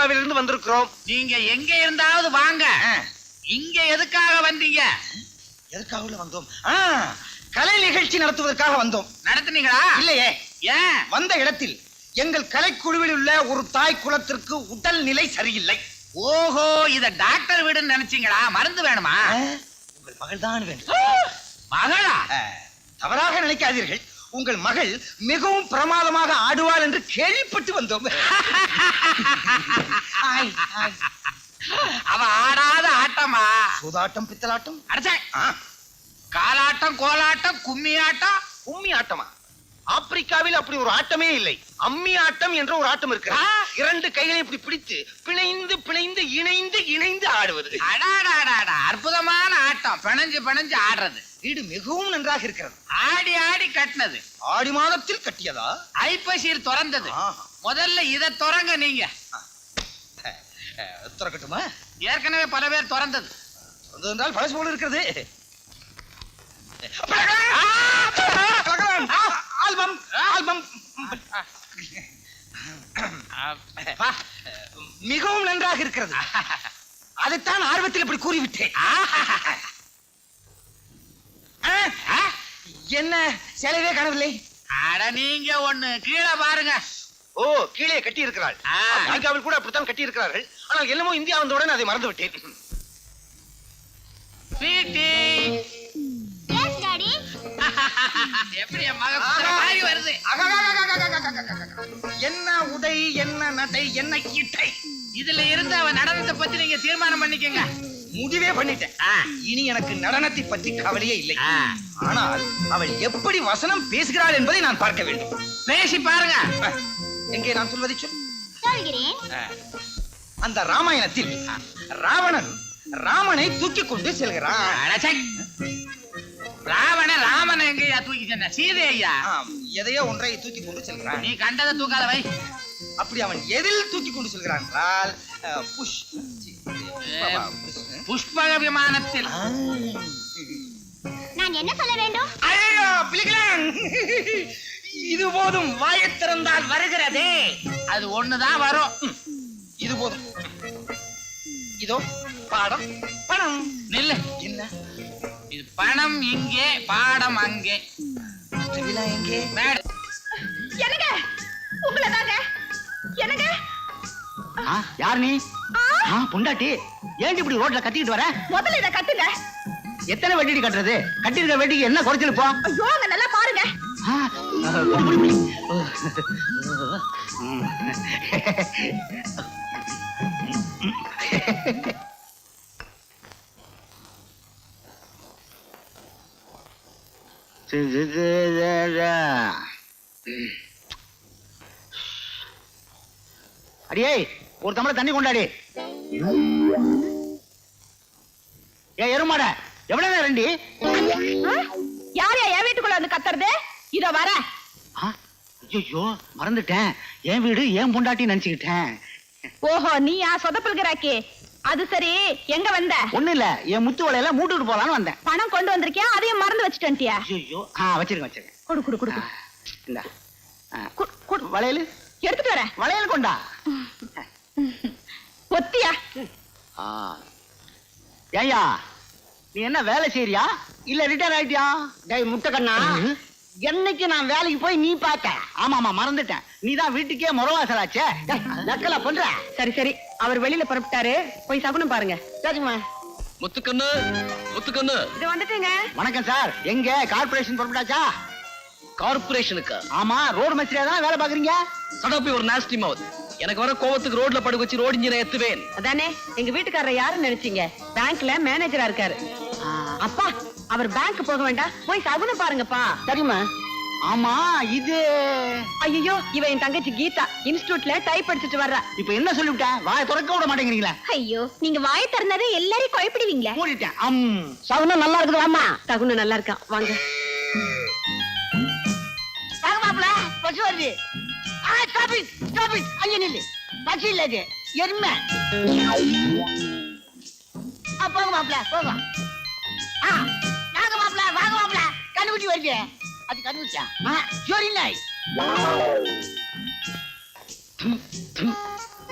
ஆப்பிரிக்காவிலிருந்து வந்திருக்கிறோம். நீங்க எங்க இருந்தாவது வாங்க. இங்க எதுக்காக வந்தீங்க? எதுக்காக வந்தோம்? கலை நிகழ்ச்சி நடத்துவதற்காக வந்தோம். நடத்துனீங்களா? இல்லையே. ஏன்? வந்த இடத்தில் எங்கள் கலைக்குழுவில் உள்ள ஒரு தாய் குலத்திற்கு உடல் நிலை சரியில்லை. ஓஹோ, இத டாக்டர் வீடுன்னு நினைச்சீங்களா? மருந்து வேணுமா? உங்கள் மகள் தான் வேண்டும். மகளா? தவறாக நினைக்காதீர்கள். உங்கள் மகள் மிகவும் பிரமாதமாக ஆடுவாள் என்று கேள்விப்பட்டு வந்தோம். அவ ஆடாத ஆட்டமா? சூதாட்டம், பித்தலாட்டம், அடச்சே, காலாட்டம், கோலாட்டம், கும்மி ஆட்டம். கும்மி ஆட்டமா? ஆப்பிரிக்காவில் அப்படி ஒரு ஆட்டமே இல்லை. அம்மி ஆட்டம் என்ற ஒரு ஆட்டம் இருக்கு. இரண்டு கைகளை இப்படி பிடித்து பிணைந்து பிணைந்து இணைந்து இணைந்து ஆடுவது. அடாடாடாடா, அற்புதமான ஆட்டம். பிணைஞ்சு பிணைஞ்சு ஆடுறது. வீடு மிகவும் நன்றாக இருக்கிறது. ஆடி ஆடி கட்டினது. ஆடி மாதத்தில் கட்டியதா? ஐப்பசியில் திறந்தது. முதல்ல இத திறங்க. நீங்க திறக்கட்டுமா? ஏற்கனவே பல பேர் திறந்தது. என்றால் பழசு போல இருக்கிறது. ஆல்பம் ஆல்பம் மிகவும் நன்றாக இருக்கிறது. அதைத்தான் ஆர்வத்தில் இப்படி கூறிவிட்டேன். என்ன சேலையே காணவில்லை? அட, நீங்க ஒண்ணு கீழே பாருங்க. ஓ, கீழே கட்டி இருக்கிறாள். அமெரிக்காவில் கூட அப்படித்தான் கட்டி இருக்கிறார்கள். ஆனால் என்னமோ இந்தியா வந்தவுடன் அதை மறந்து விட்டேன். எப்படி வருது? என்ன உடை, என்ன நடை, என்ன இட்டை. இதுல இருந்து அவன் நடனத்தை பத்தி நீங்க தீர்மானம் பண்ணிக்கங்க. முடிவே பண்ணிட்டேன். இனி எனக்கு நடனத்தை பற்றி கவலையே இல்லை. ஆனால் அவள் எப்படி வசனம் பேசுகிறாள் என்பதை நான் பார்க்க வேண்டும். பேசி பாருங்க. எங்கே நான் சொல்வதை சொல். அந்த ராமாயணத்தில் ராவணன் ராமனை தூக்கி கொண்டு செல்கிறான். ராமன் எங்கயா தூக்கி சென்ன? சீதை ஐயா எதையோ ஒன்றை தூக்கி கொண்டு செல்கிறான். நீ கண்டதை தூக்காத வை. அப்படி அவன் எதில் தூக்கி கொண்டு செல்கிறான் என்றால் புஷ்பக விமானத்தில். நான் என்ன சொல்ல வேண்டும்? ஐயோ, பிளிகளான். இது போதும். வாயைத் திறந்தால் வருகிறதே. அது ஒண்ணுதான் வரும். இது போதும். இதோ பாடம், பணம். நில்லு. என்ன இது? பணம் இங்கே, பாடம் அங்கே. எங்கே? என்னங்க? உங்களதாங்க. என்னங்க? யார் நீ? பொண்டாட்டி. ஏன் இப்படி ரோட்ல கத்திக்கிட்டு வர? முதல்ல இத கட்டுங்க. எத்தனை வெட்டி கட்டுறது? கட்டிருக்க வெட்டிக்கு என்ன குறைச்சல் போ? ஐயோ, அங்க நல்லா பாருங்க. அடியே, ஒரு தமிழ தண்ணி கொண்டாடி. எருமாட எவ்வளவு நேரண்டி? யாரையா என் வீட்டுக்குள்ள வந்து கத்துறது? இத வர. ஐயோ, மறந்துட்டேன். என் வீடு ஏன் பொண்டாட்டி நினைச்சுக்கிட்டேன். ஓஹோ, நீ சொதப்பல்கிறாக்கே. அது சரி, எங்க வந்த? ஒண்ணு இல்ல, என் முத்து வளையல மூட்டுட்டு போலான்னு வந்தேன். பணம் கொண்டு வந்திருக்கியா? அதையும் மறந்து வச்சுட்டியா? ஐயோ, வச்சிருக்கேன். கொடு கொடு கொடு. இந்த வளையல் எடுத்துட்டு வர. வளையல் கொண்டா. ஒத்தியா? ஏயா, நீ என்ன வேலை செய்யறியா இல்ல ரிட்டையர் ஆயிட்டியா? டேய் முட்டக்கண்ணா, என்னைக்கு நான் வேலைக்கு போய் நீ பார்த்த? ஆமாமா, மறந்துட்டேன். நீதான் வீட்டுக்கே முறவாசலாச்சே. நக்கலா பண்ற? சரி சரி, அவர் வெளியில புறப்பட்டாரு. போய் சகுனம் பாருங்க. சரிம்மா. முத்துக்கண்ணு, முத்துக்கண்ணு. இது வந்துட்டீங்க. வணக்கம் சார். எங்க கார்பரேஷன் புறப்பட்டாச்சா? கார்பரேஷனுக்கு? ஆமா, ரோடு மஸ்திரியா தான் வேலை பாக்குறீங்க. சடப்பி ஒரு நாஸ்டி மவுத். எனக்கு வர கோவத்துக்கு ரோட்ல படுக்க வச்சு ரோடு இன்ஜினை ஏத்துவேன். அதானே, எங்க வீட்டுக்காரர் யாருன்னு நினைச்சீங்க? பேங்க்ல மேனேஜரா இருக்காரு. அப்பா, அவர் பேங்க் போக வேண்டாம், போய் சகுனம் பாருங்கப்பா. சரிம்மா. ஆமா, இது ஐயோ, இவ என் தங்கச்சி கீதா, இன்ஸ்டிடியூட்ல டைப் படிச்சுட்டு வர்றா. இப்ப என்ன சொல்லிவிட்டேன்? வாயை திறக்க விட மாட்டேங்கிறீங்களா? ஐயோ, நீங்க வாயை திறந்தாதே எல்லாரையும் குழப்பிடுவீங்களே. மூடிட்டேன். சகுனம் நல்லா இருக்குது. வாமா. சகுனம் நல்லா இருக்கா, வாங்க. வாங்கமாப்ல, பசு வருது. Stop it, stop it. அங்க நில்லு. பசு இல்ல இது, எருமை. போங்க மாப்ள, போங்க. வாங்க மாப்ள, வாங்க மாப்ள. கண்டுபிடி வருது. அது கண்டுபிடிச்சா? சரி நாய்.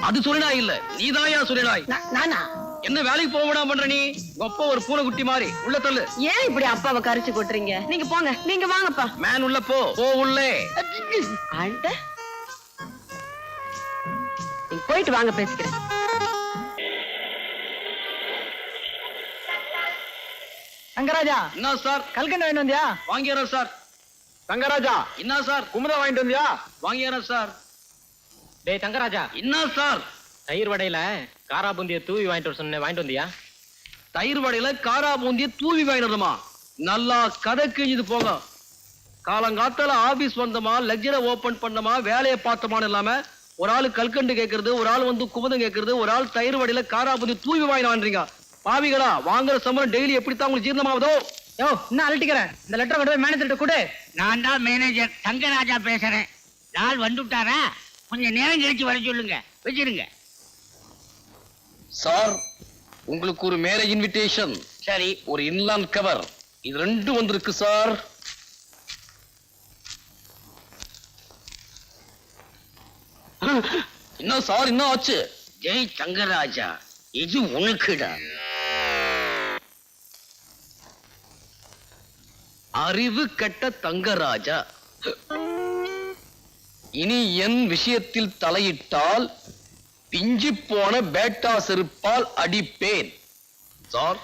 அது சுரிநாய் இல்ல நீதாயா சுரிநாய். நானா? என்ன வேலைக்கு போக விடாம பண்ற நீ? கொப்ப ஒரு பூனைக்குட்டி மாதிரி உள்ள தள்ளு. ஏன் இப்படி அப்பாவை கரிச்சு கொட்டுறீங்க? நீங்க போங்க, நீங்க வாங்கப்பா. மேன் உள்ள போ உள்ளே. அட, நீங்க போயிட்டு வாங்க, பேசிக்கிறேன். தங்கராஜா, என்ன சார்? கல்கண்டு வாங்கிட்டு வந்தியா? வாங்கிடுறேன் சார். தங்கராஜா, என்ன சார்? குமுதா வாங்கிட்டு வந்தியா? வாங்கிடுறேன் சார். டேய் தங்கராஜா, என்ன சார்? தயிர் வடையில காரா பூந்திய தூவி வாங்கிட்டு வர சொன்னேன், வாங்கிட்டு வந்தியா? தயிர் வடையில காரா பூந்திய தூவி வாங்கிடுறோமா? நல்லா கதை கிழிஞ்சது போங்க. காலங்காத்தால ஆபீஸ் வந்தோமா, லெக்சரை ஓபன் பண்ணோமா, வேலையை பார்த்தோமான்னு இல்லாம ஒரு ஆளு கல்கண்டு கேட்கறது, ஒரு ஆள் வந்து குமுதம் கேட்கறது, ஒரு ஆள் தயிர் வடையில காரா பூந்தி தூவி வாங்கிடுறீங்க. பாவிகளா, வாங்குற சம்பளம் டெய்லி எப்படித்தான் உங்களுக்கு ஜீரணமாவதோ? யோ, இன்னும் அழட்டிக்கிறேன். இந்த லெட்டர் கொண்டு போய் மேனேஜர்கிட்ட கொடு. நான் தான் மேனேஜர் தங்கராஜா பேசுறேன். நாள் வந்துட்டாரா? கொஞ்சம் நேரம் கழிச்சு வர சொல்லுங்க. வச்சிருங்க. சார், உங்களுக்கு ஒரு மேரேஜ் இன்விடேஷன், சரி, ஒரு இன்லாண்ட் கவர், இது ரெண்டும் வந்திருக்கு சார். என்ன சார், என்ன ஆச்சு? ஜெய் தங்கராஜா, இது உனக்குடா. அறிவு கெட்ட தங்கராஜா, இனி என் விஷயத்தில் தலையிட்டால் பிஞ்சு போன பேட்டா செருப்பால் அடிப்பேன். சார்,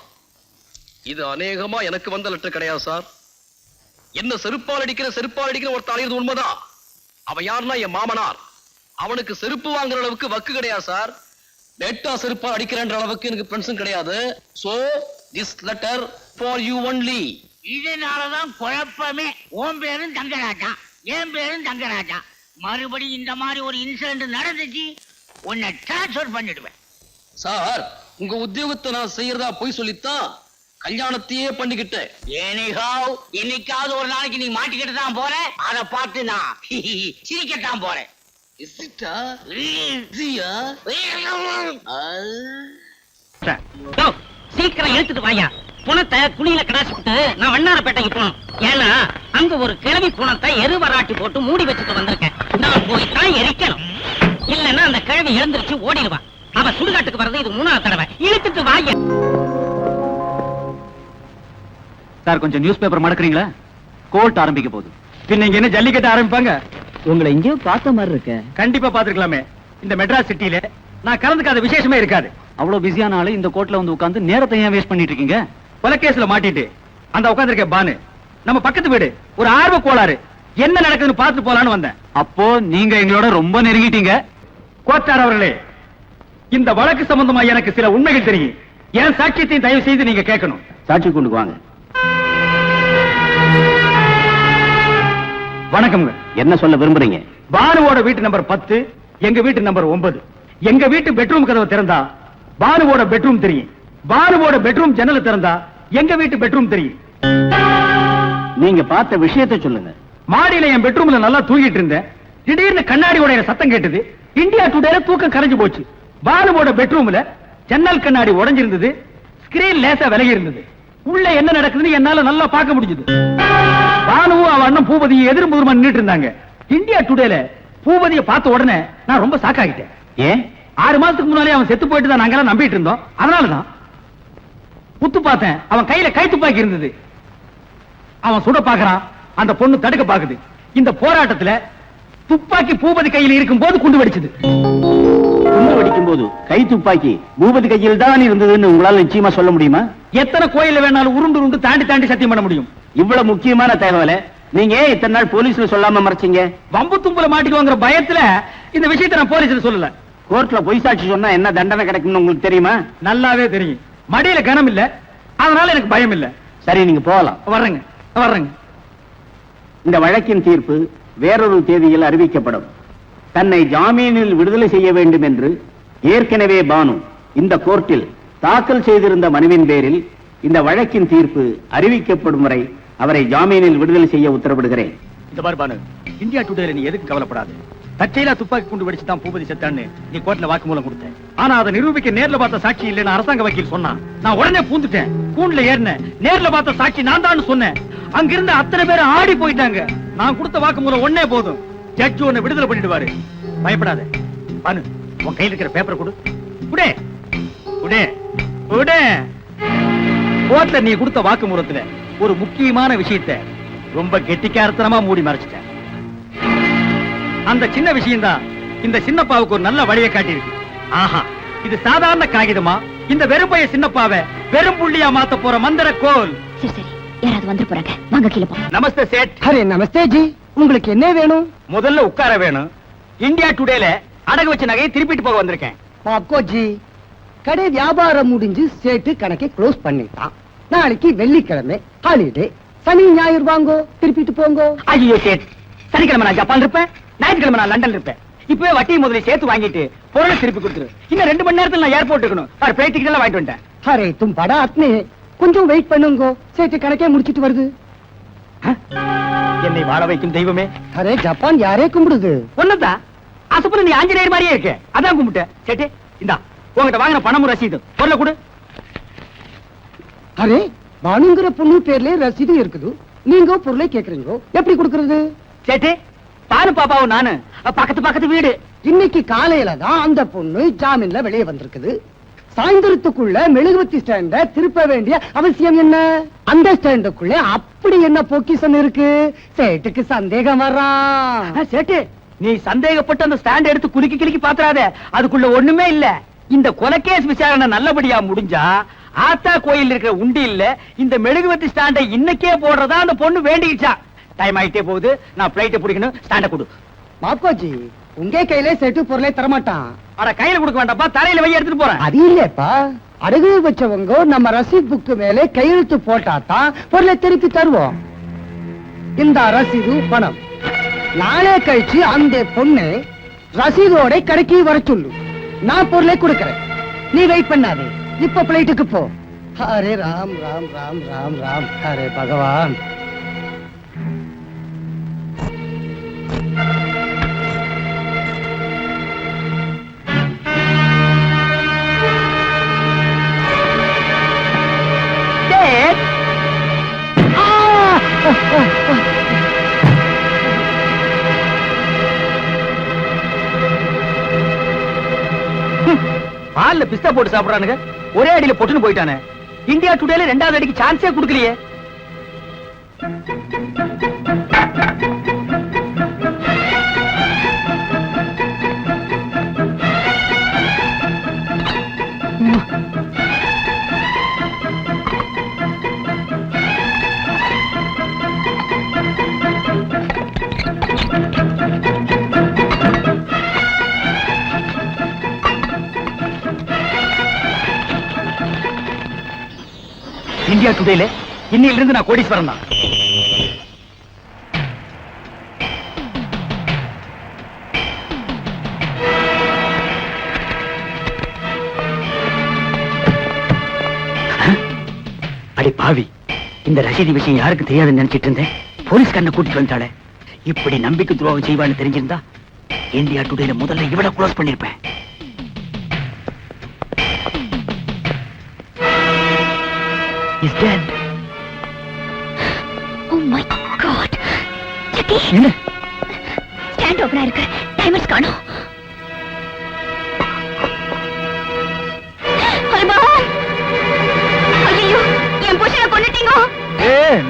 இது அநேகமா எனக்கு வந்த லெட்டர் கிடையாது சார். என்ன செருப்பால் அடிக்கிற ஒரு தலையிறது உண்மைதான். அவன் யாருன்னா என் மாமனார். அவனுக்கு செருப்பு வாங்குற அளவுக்கு வக்கு கிடையாது சார். பேட்டா செருப்பால் அடிக்கிறன்ற அளவுக்கு எனக்கு ஃப்ரெண்ட்ஸும் கிடையாது. So this letter for you only. இதனாலதான் குழப்பமே. உன் பேரும் தங்கராஜா, என் பேரும் தங்கராஜா. மறுபடியும் இந்த மாதிரி ஒரு இன்சிடென்ட் நடந்துச்சு, உன்னை டிரான்ஸ்பர் பண்ணிடுவேன். சார், உங்க உத்தியோகத்தை நான் செய்யறதா போய் சொல்லித்தான் கல்யாணத்தையே பண்ணிக்கிட்டேன். ஏனிகாவ், இன்னைக்காவது ஒரு நாளைக்கு நீ மாட்டிக்கிட்டு தான் போற. அதை பார்த்து நான் சிரிக்கத்தான் போறேன். சீக்கிரம் எடுத்துட்டு வாயா. புணத்தை குழியில கடாசிட்டு நான் வண்ணாரப்பேட்டைக்கு போகணும். ஏன்னா அங்க ஒரு கிழவி புணத்தை எருவராட்டி போட்டு மூடி வச்சுட்டு வந்திருக்கேன். நான் போய் தான் எரிக்கணும். இல்லன்னா அந்த கிழவி எழுந்திருச்சு ஓடிடுவா. அவ சுடுகாட்டுக்கு வர்றது இது 3வது தடவை. இழுத்துட்டு வாயா. சார், கொஞ்சம் நியூஸ் பேப்பர் மடக்குறீங்களா? கோர்ட் ஆரம்பிக்க போகுது. பின்ன இங்க என்ன ஜல்லிக்கட்டு ஆரம்பிப்பாங்க? உங்களை எங்கேயோ பார்த்த மாதிரி இருக்க. கண்டிப்பா பாத்துக்கலாமே. இந்த மெட்ராஸ் சிட்டில நான் கலந்துக்காத விசேஷமே இருக்காது. அவ்வளவு பிஸியான ஆளு இந்த கோர்ட்ல வந்து உட்கார்ந்து நேரத்தை ஏன் வேஸ்ட் பண்ணிட்டு இருக்கீங்க? கொலைகேஸ்ல மாட்டிட்டு அந்த உட்கார்ந்திருக்க பானு நம்ம பக்கத்து வீடு, ஒரு ஆர்வ கோளாறு, என்ன நடக்குதுன்னு பார்த்து போலான்னு வந்தேன். அப்போ நீங்க எங்களோட ரொம்ப நெருங்கிட்டீங்க. கோர்ட்டார் அவர்களே, இந்த வழக்கு சம்பந்தமா எனக்கு சில உண்மைகள் தெரியும். என் சாட்சியத்தையும் தயவு செய்து நீங்க கேட்கணும். சாட்சி கொண்டு வாங்க. வணக்கம்ங்க. என்ன சொல்ல விரும்புறீங்க? பானுவோட வீட்டு நம்பர் 10, எங்க வீட்டு நம்பர் 9. எங்க வீட்டு பெட்ரூம் கதவை திறந்தா பானுவோட பெட்ரூம் தெரியும். பானுவோட பெட்ரூம் ஜன்னலை திறந்தா எங்க வீட்டு பெட்ரூம் தெரியும். நீங்க பார்த்த விஷயத்தை சொல்லுங்க. மாடியில என் பெட்ரூம்ல நல்லா தூங்கிட்டு இருந்தேன். திடீர்னு கண்ணாடியோட சத்தம் கேட்டது. இந்தியா டுடேல தூக்கம் கரைஞ்சு போச்சு. பானுவோட பெட்ரூம்ல ஜன்னல் கண்ணாடி உடைஞ்சிருந்தது. ஸ்கிரீன் லேசா விலகி இருந்தது. உள்ள என்ன நடக்குதுன்னு என்னால நல்லா பார்க்க முடிஞ்சது. பானுவும் அவ அண்ணன் பூபதியை எதிர்முதுமா நின்னுட்டு இருந்தாங்க. இந்தியா டுடேல பூபதியை பார்த்த உடனே நான் ரொம்ப சாக்காகிட்டேன். ஏன்? 6 மாசத்துக்கு முன்னாலே அவன் செத்து போயிட்டு தான் நாங்கெல்லாம் நம்பிட்டு இருந்தோம். அதனாலதான் புத்து பார்த்தேன். அவன் கையில கை துப்பாக்கி இருந்தது. அவன் சுட பாக்குறான், அந்த பொண்ணு தடுக்க பாக்குது. இந்த போராட்டத்துல துப்பாக்கி பூபதி கையில் இருக்கும் போது குண்டு வெடிச்சது. குண்டு வெடிக்கும் போது கை துப்பாக்கி பூபதி கையில் தான் இருந்ததுன்னு உங்களால நிச்சயமா சொல்ல முடியுமா? எத்தனை கோயில வேணாலும் உருண்டு தாண்டி சத்தியம் பண்ண முடியும். இவ்வளவு முக்கியமான தகவலை நீங்க இத்தனை நாள் போலீஸ்ல சொல்லாம மறைச்சீங்க? வம்பு தும்புல மாட்டிக்குவாங்கிற பயத்துல இந்த விஷயத்தை நான் போலீஸ்ல சொல்லல. கோர்ட்ல பொய் சாட்சி சொன்னா என்ன தண்டனை கிடைக்கும்னு உங்களுக்கு தெரியுமா? நல்லாவே தெரியும். மடியில கனம் இல்ல, அதனால எனக்கு பயம் இல்ல. சரி, நீங்க போகலாம். வர்றேங்க. இந்த வழக்கின் தீர்ப்பு வேறொரு தேதியில் அறிவிக்கப்படும். தன்னை ஜாமீனில் விடுதலை செய்ய வேண்டும் என்று ஏற்கனவே பானு இந்த கோர்ட்டில் தாக்கல் செய்திருந்த மனுவின் பேரில் இந்த வழக்கின் தீர்ப்பு அறிவிக்கப்படும் வரை அவரை ஜாமீனில் விடுதலை செய்ய உத்தரவிடுகிறேன். இந்த பாரு பானு, இந்தியா டுடேல நீ எதுக்கு கவலைப்படாது. தற்செயலா துப்பாக்கி குண்டு வெடிச்சுதான் பூபதி செத்தான்னு நீ கோர்ட்ல வாக்குமூலம் கொடுத்த. ஆனா அதை நிரூபிக்க நேர்ல பார்த்த சாட்சி இல்லைன்னு அரசாங்க வக்கீல் சொன்னான். நான் உடனே பூந்துட்டேன். கூண்டுல ஏறினேன். நேர்ல பார்த்த சாட்சி நான் தான் சொன்னேன். அங்கிருந்த அத்தனை பேரும் ஆடி போயிட்டாங்க. நான் கொடுத்த வாக்குமூலம் ஒன்னே போதும். ஜட்ஜ் உன்னை விடுதலை பண்ணிடுவாரு. பயப்படாத பானு, உன் கையில் இருக்கிற பேப்பர் கொடு. குடு குடு குடு. கோர்ட்ல நீ கொடுத்த வாக்குமூலத்துல ஒரு முக்கியமான விஷயத்தை ரொம்ப கெட்டிக்காரத்தனமா மூடி மறைச்சிட்ட. அந்த சின்ன விஷயம்தான் இந்த சின்னப்பாவுக்கு ஒரு நல்ல வழியை காட்டியிருக்கு. ஆஹா, இது சாதாரண காகிதமா இந்த வெறுப்பைய சின்னப்பாவை வெறும் புள்ளியா மாத்த போற மந்திர கோல். சரி சரி, யாராவது வந்து போறாங்க, வாங்க கீழே போ. நமஸ்தே சேட். அரே நமஸ்தே ஜி, உங்களுக்கு என்ன வேணும்? முதல்ல உட்கார வேணும். இந்தியா டுடேல அடகு வச்ச நகையை திருப்பிட்டு போக வந்திருக்கேன். பாப்கோ ஜி, கடை வியாபாரம் முடிஞ்சு சேட்டு கணக்கை க்ளோஸ் பண்ணிட்டான். நாளைக்கு வெள்ளிக்கிழமை ஹாலிடே, சனி ஞாயிறு வாங்கோ, திருப்பிட்டு போங்கோ. ஐயோ சேட், சனிக்கிழமை நான் ஜப்பான் இருப்பேன், ஞாயிற்றுக்கிழமை நான் லண்டன் இருப்பேன். இப்பவே வட்டி முதல்ல சேர்த்து வாங்கிட்டு பொருளை திருப்பி கொடுத்துரு. இன்னும் 2 மணி நேரத்துல நான் ஏர்போர்ட் இருக்கணும். பிளைட் டிக்கெட் எல்லாம் வாங்கிட்டு வந்துட்டேன். அரே தும் படா ஆத்மே, கொஞ்சம் வெயிட் பண்ணுங்கோ, சேட்டு கணக்கே முடிச்சிட்டு வருது. என்னை வாழ வைக்கும் தெய்வமே. அரே ஜப்பான் யாரே கும்பிடுது? ஒன்னதான் அசுப்புல நீ ஆஞ்சநேயர் மாதிரியே இருக்க, அதான் கும்பிட்டேன். சேட்டு இந்தா உங்ககிட்ட வாங்கின பணமும் ரசீது, பொருளை கொடு. அரே பானுங்கிற பொண்ணு பேர்ல ரசீது இருக்குது, நீங்க பொருளை கேக்குறீங்க, எப்படி கொடுக்கறது? சேட்டு பானு பாப்பாவும் நானு பக்கத்து பக்கத்து வீடு. இன்னைக்கு காலையில தான் அந்த பொண்ணு ஜாமீன்ல வெளியே வந்திருக்குது. சாயந்தரத்துக்குள்ள மெழுகுவத்தி ஸ்டாண்ட திருப்ப வேண்டிய அவசியம் என்ன? அந்த ஸ்டாண்டுக்குள்ள அப்படி என்ன பொக்கிஷம் இருக்கு? சேட்டுக்கு சந்தேகம் வர்றான். சேட்டு நீ சந்தேகப்பட்டு அந்த ஸ்டாண்ட் எடுத்து குலுக்கி கிலுக்கி பாத்துறாத, அதுக்குள்ள ஒண்ணுமே இல்ல. இந்த கொலைகேஸ் விசாரணை நல்லபடியா முடிஞ்சா ஆத்தா கோயில் இருக்கிற உண்டி இல்ல இந்த மெழுகுவத்தி ஸ்டாண்டை இன்னைக்கே போடுறதா அந்த பொண்ணு வேண்டிக்கிச்சா. டைம் ஆயிட்டே போகுது, நான் பிளைட்டை பிடிக்கணும். ஸ்டாண்ட கொடு. மாப்கோஜி, உங்க கையில சேட்டு பொருளை தரமாட்டான். அட கையில கொடுக்க வேண்டாப்பா, தரையில வை, எடுத்துட்டு போறேன். அது இல்லப்பா, அடகு வச்சவங்க நம்ம ரசீது புக்கு மேல கையெழுத்து போட்டாதான் பொருளை திருப்பி தருவோம். இந்த ரசீது பணம் நாளே கழிச்சு அந்த பொண்ணு ரசீதோட கடைக்கு வர சொல்லு, நான் பொருளை கொடுக்கறேன். நீ வெயிட் பண்ணாதே, இப்ப பிளைட்டுக்கு போ. ஹரே ராம் ராம் ராம் ராம் ராம், ஹரே பகவான். பால்ல பிஸ்தா போட்டு சாப்பிடுறானுங்க, ஒரே அடியில பொட்டுன்னு போயிட்டானே. இந்தியா டுடேல 2வது அடிக்கு சான்ஸே கொடுக்கலையே. இந்தியா டுடேல இன்னையில இருந்து நான் கோடீஸ்வரன் தான். அடி பாவி, இந்த ரசீதி விஷயம் யாருக்கு தெரியாதுன்னு நினைச்சிட்டு இருந்தேன். போலீஸ்காரனை கூட்டிட்டு வந்தாளே. இப்படி நம்பிக்கை துரோகம் செய்வான்னு தெரிஞ்சிருந்தா இந்தியா டுடேல முதல்ல இவள க்ளோஸ் பண்ணிருப்பேன். He's dead. Oh my God. Jaggi, என்ன? ஸ்டாண்ட் ஓபனா இருக்கு, டைமர்ஸ் காணோம். அல்பா, ஐயோ, என் புருஷனை கொன்னுட்டீங்க.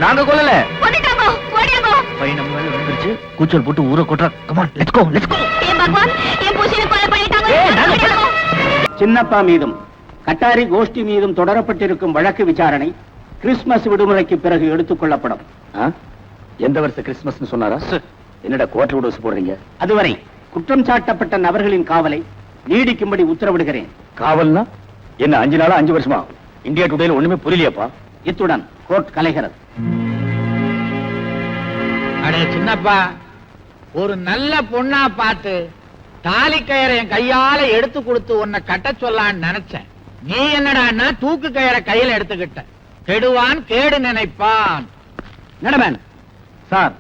நாங்க கொல்லல, கொன்னுட்டாங்க, ஓடியாங்க. பையன் நம்ம மேல விழுந்துருச்சு. கூச்சல் போட்டு ஊரை கொட்டுறா. Come on, let's go, let's go. ஏ பகவான், என் புருஷனை கொலை பண்ணிட்டாங்க. சின்னப்பா மீதும் கட்டாரி கோஷ்டி மீதும் தொடரப்பட்டிருக்கும் வழக்கு விசாரணை கிறிஸ்துமஸ் விடுமுறைக்கு பிறகு எடுத்துக் கொள்ளப்படும். எந்த வருஷ கிறிஸ்துமஸ் சொன்னாரா? என்னடா கோட்டை விட போடுறீங்க? அதுவரை குற்றம் சாட்டப்பட்ட நபர்களின் காவலை நீடிக்கும்படி உத்தரவிடுகிறேன். காவல்னா என்ன? 5 நாளா 5 வருஷமா? இந்தியா டுடேல ஒண்ணுமே புரியலையாப்பா. இத்துடன் கோர்ட் கலைகிறது. அடே சின்னப்பா, ஒரு நல்ல பொண்ணா பார்த்து தாலி கயிறை என் கையால எடுத்து கொடுத்து உன்னை கட்ட சொல்லான்னு நினைச்சேன். நீ என்னடான்னா தூக்கு கயிறை கையில எடுத்துக்கிட்ட. கெடுவான் கேடு நினைப்பான். நடமேன் சார்,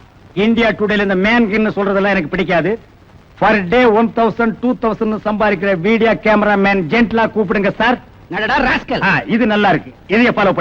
இந்தியா டுடேல இந்த மேன் சொல்றதெல்லாம் எனக்கு பிடிக்காது. பர் டே 1000 2000 சம்பாதிக்கிற வீடியோ கேமரா மேன் ஜென்ட்லா கூப்பிடுங்க சார். நடடா ராஸ்கல். இது நல்லா இருக்கு, இதைய ஃபாலோ